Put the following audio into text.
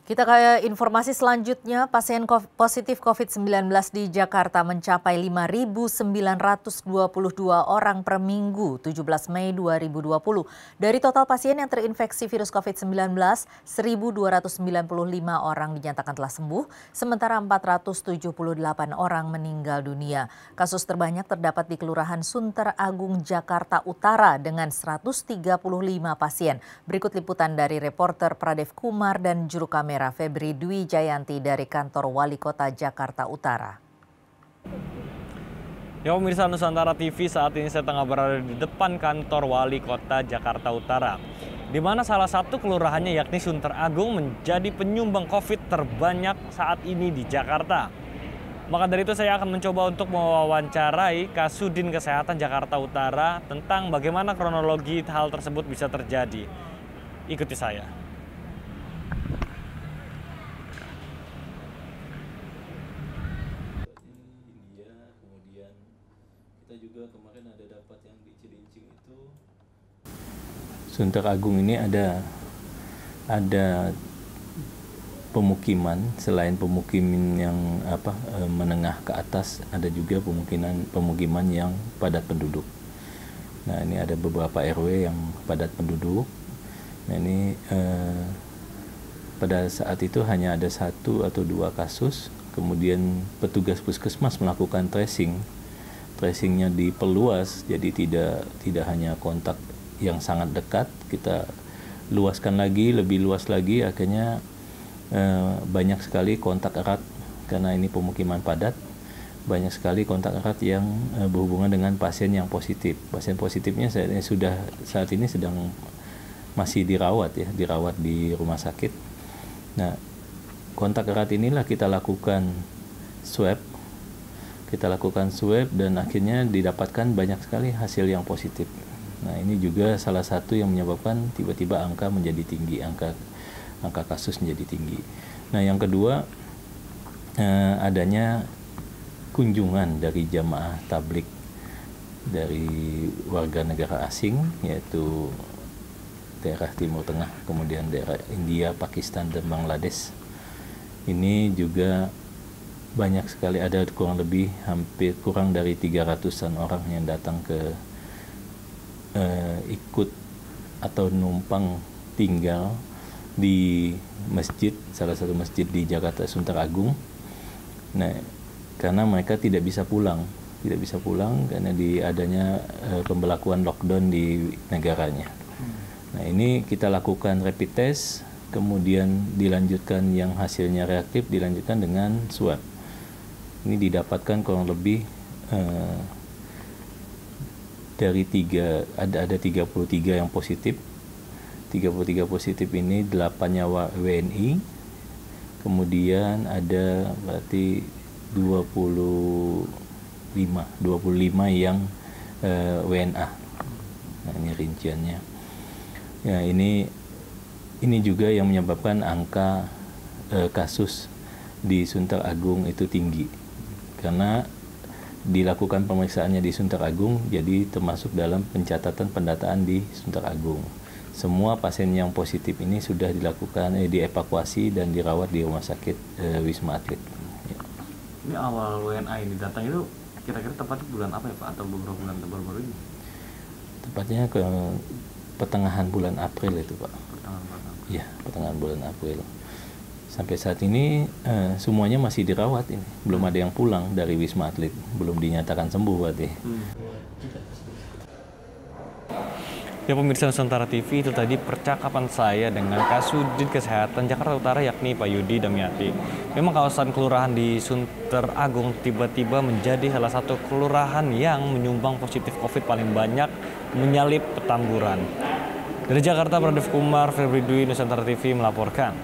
Kita ke informasi selanjutnya, pasien positif COVID-19 di Jakarta mencapai 5.922 orang per minggu 17 Mei 2020. Dari total pasien yang terinfeksi virus COVID-19, 1.295 orang dinyatakan telah sembuh, sementara 478 orang meninggal dunia. Kasus terbanyak terdapat di Kelurahan Sunter Agung, Jakarta Utara dengan 135 pasien. Berikut liputan dari reporter Pradev Kumar dan juru kamera Febri Dwi Jayanti dari kantor Wali Kota Jakarta Utara. Ya pemirsa Nusantara TV, saat ini saya tengah berada di depan kantor Wali Kota Jakarta Utara, di mana salah satu kelurahannya yakni Sunter Agung menjadi penyumbang COVID terbanyak saat ini di Jakarta. Maka dari itu saya akan mencoba untuk mewawancarai Kasudin Kesehatan Jakarta Utara tentang bagaimana kronologi hal tersebut bisa terjadi. Ikuti saya. Juga kemarin ada dapat yang di Cilincing itu. Sunter Agung ini ada pemukiman, selain pemukiman yang menengah ke atas, ada juga pemukiman yang padat penduduk. Nah, ini ada beberapa RW yang padat penduduk. Nah, ini pada saat itu hanya ada 1 atau 2 kasus. Kemudian petugas puskesmas melakukan tracingnya diperluas, jadi tidak hanya kontak yang sangat dekat, kita luaskan lagi, lebih luas lagi, akhirnya banyak sekali kontak erat karena ini pemukiman padat, banyak sekali kontak erat yang berhubungan dengan pasien yang positif. Pasien positifnya saat ini masih dirawat di rumah sakit. Nah, kontak erat inilah kita lakukan swab dan akhirnya didapatkan banyak sekali hasil yang positif. Nah, ini juga salah satu yang menyebabkan tiba-tiba angka menjadi tinggi, angka kasus menjadi tinggi. Nah, yang kedua, adanya kunjungan dari jamaah tablik dari warga negara asing, yaitu daerah Timur Tengah, kemudian daerah India, Pakistan, dan Bangladesh. Ini juga banyak sekali, ada kurang dari 300-an orang yang datang ke ikut atau numpang tinggal di masjid, salah satu masjid di Jakarta Sunter Agung. Nah, karena mereka tidak bisa pulang karena adanya pemberlakuan lockdown di negaranya. Nah, ini kita lakukan rapid test, kemudian dilanjutkan yang hasilnya reaktif, dilanjutkan dengan swab. Ini didapatkan kurang lebih dari ada 33 yang positif. 33 positif ini 8-nya WNI, kemudian ada berarti 25 yang WNA. Nah, ini rinciannya. Ya, ini juga yang menyebabkan angka kasus di Sunter Agung itu tinggi. Karena dilakukan pemeriksaannya di Sunter Agung, jadi termasuk dalam pencatatan pendataan di Sunter Agung. Semua pasien yang positif ini sudah dievakuasi dan dirawat di rumah sakit Wisma Atlet. Ya. Ini awal WNA ini datang itu kira-kira tepatnya bulan apa ya Pak, atau beberapa bulan baru-baru ini? Tepatnya ke pertengahan bulan April itu Pak. Pertengahan bulan April. Sampai saat ini semuanya masih dirawat ini, belum ada yang pulang dari Wisma Atlet, belum dinyatakan sembuh berarti. Ya pemirsa Nusantara TV, itu tadi percakapan saya dengan Kasudin Kesehatan Jakarta Utara yakni Pak Yudi Damyati. Memang kawasan kelurahan di Sunter Agung tiba-tiba menjadi salah satu kelurahan yang menyumbang positif COVID paling banyak, menyalip Petamburan. Dari Jakarta, Pradev Kumar, Febri Dwi, Nusantara TV melaporkan.